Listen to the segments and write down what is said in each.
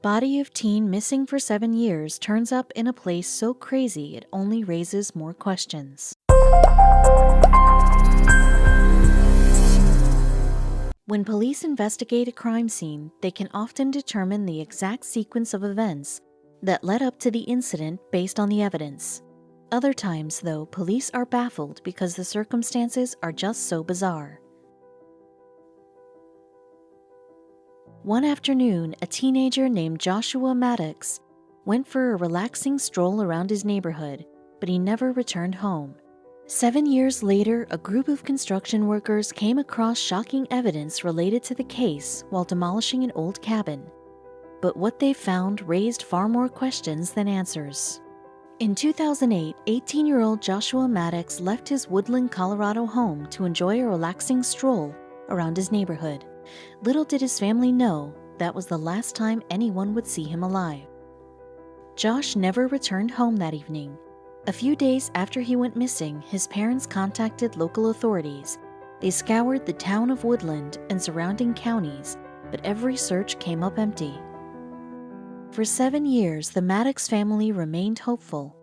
Body of teen missing for 7 years turns up in a place so crazy it only raises more questions. When police investigate a crime scene, they can often determine the exact sequence of events that led up to the incident based on the evidence. Other times, though, police are baffled because the circumstances are just so bizarre. One afternoon, a teenager named Joshua Maddox went for a relaxing stroll around his neighborhood, but he never returned home. 7 years later, a group of construction workers came across shocking evidence related to the case while demolishing an old cabin. But what they found raised far more questions than answers. In 2008, 18-year-old Joshua Maddox left his Woodland, Colorado home to enjoy a relaxing stroll around his neighborhood. Little did his family know that was the last time anyone would see him alive. Josh never returned home that evening. A few days after he went missing, his parents contacted local authorities. They scoured the town of Woodland and surrounding counties, but every search came up empty. For 7 years, the Maddox family remained hopeful.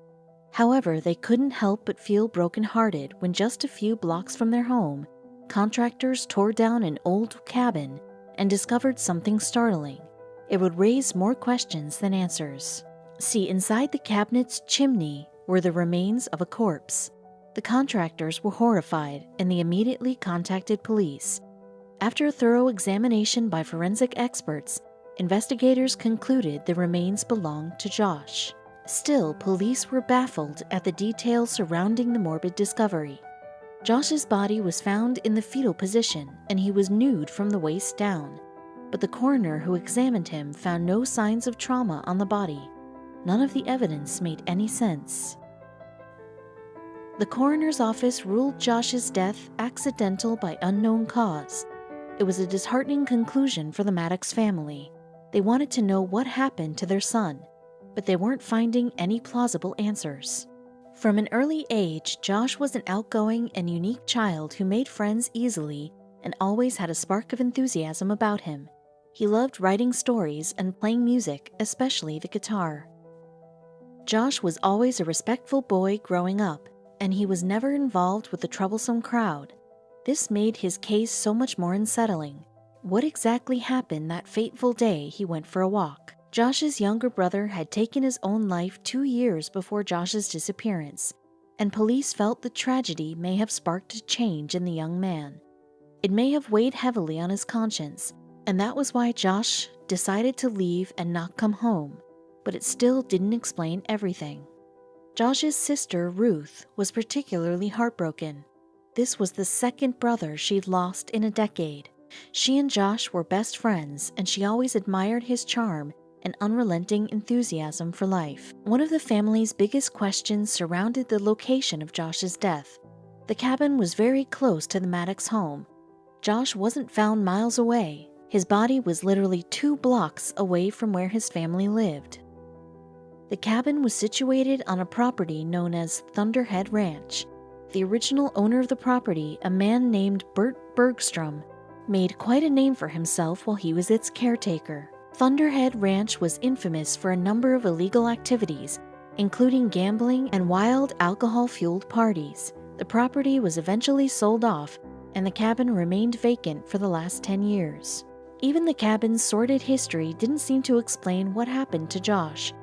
However, they couldn't help but feel brokenhearted when just a few blocks from their home, contractors tore down an old cabin and discovered something startling. It would raise more questions than answers. See, inside the cabinet's chimney were the remains of a corpse. The contractors were horrified and they immediately contacted police. After a thorough examination by forensic experts, investigators concluded the remains belonged to Josh. Still, police were baffled at the details surrounding the morbid discovery. Josh's body was found in the fetal position and he was nude from the waist down, but the coroner who examined him found no signs of trauma on the body. None of the evidence made any sense. The coroner's office ruled Josh's death accidental by unknown cause. It was a disheartening conclusion for the Maddox family. They wanted to know what happened to their son, but they weren't finding any plausible answers. From an early age, Josh was an outgoing and unique child who made friends easily and always had a spark of enthusiasm about him. He loved writing stories and playing music, especially the guitar. Josh was always a respectful boy growing up, and he was never involved with the troublesome crowd. This made his case so much more unsettling. What exactly happened that fateful day he went for a walk? Josh's younger brother had taken his own life 2 years before Josh's disappearance, and police felt the tragedy may have sparked a change in the young man. It may have weighed heavily on his conscience, and that was why Josh decided to leave and not come home, but it still didn't explain everything. Josh's sister, Ruth, was particularly heartbroken. This was the second brother she'd lost in a decade. She and Josh were best friends, and she always admired his charm and unrelenting enthusiasm for life. One of the family's biggest questions surrounded the location of Josh's death. The cabin was very close to the Maddox home. Josh wasn't found miles away. His body was literally 2 blocks away from where his family lived. The cabin was situated on a property known as Thunderhead Ranch. The original owner of the property, a man named Bert Bergstrom, made quite a name for himself while he was its caretaker. Thunderhead Ranch was infamous for a number of illegal activities, including gambling and wild alcohol-fueled parties. The property was eventually sold off, and the cabin remained vacant for the last 10 years. Even the cabin's sordid history didn't seem to explain what happened to Josh.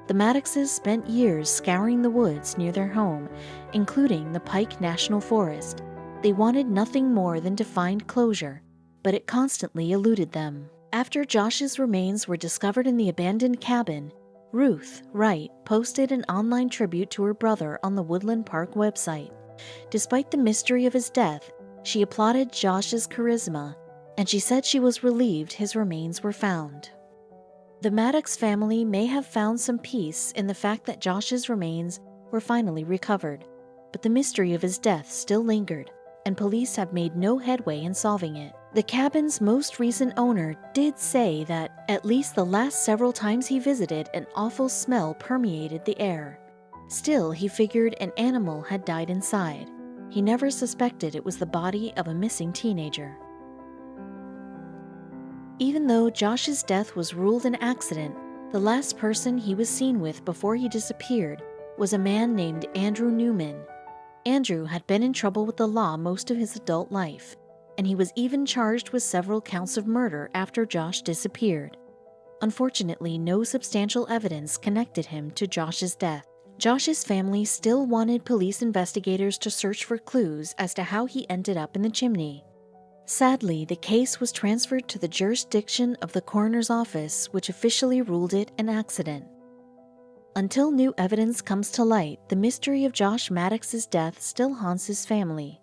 The Maddoxes spent years scouring the woods near their home, including the Pike National Forest. They wanted nothing more than to find closure, but it constantly eluded them. After Josh's remains were discovered in the abandoned cabin, Ruth Wright posted an online tribute to her brother on the Woodland Park website. Despite the mystery of his death, she applauded Josh's charisma, and she said she was relieved his remains were found. The Maddox family may have found some peace in the fact that Josh's remains were finally recovered, but the mystery of his death still lingered, and police have made no headway in solving it. The cabin's most recent owner did say that at least the last several times he visited, an awful smell permeated the air. Still, he figured an animal had died inside. He never suspected it was the body of a missing teenager. Even though Josh's death was ruled an accident, The last person he was seen with before he disappeared was a man named Andrew Newman. Andrew had been in trouble with the law most of his adult life, and he was even charged with several counts of murder after Josh disappeared. Unfortunately, no substantial evidence connected him to Josh's death. Josh's family still wanted police investigators to search for clues as to how he ended up in the chimney. Sadly, the case was transferred to the jurisdiction of the coroner's office, which officially ruled it an accident. Until new evidence comes to light, the mystery of Josh Maddox's death still haunts his family.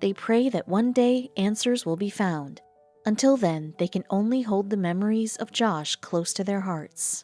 They pray that one day answers will be found. Until then, they can only hold the memories of Josh close to their hearts.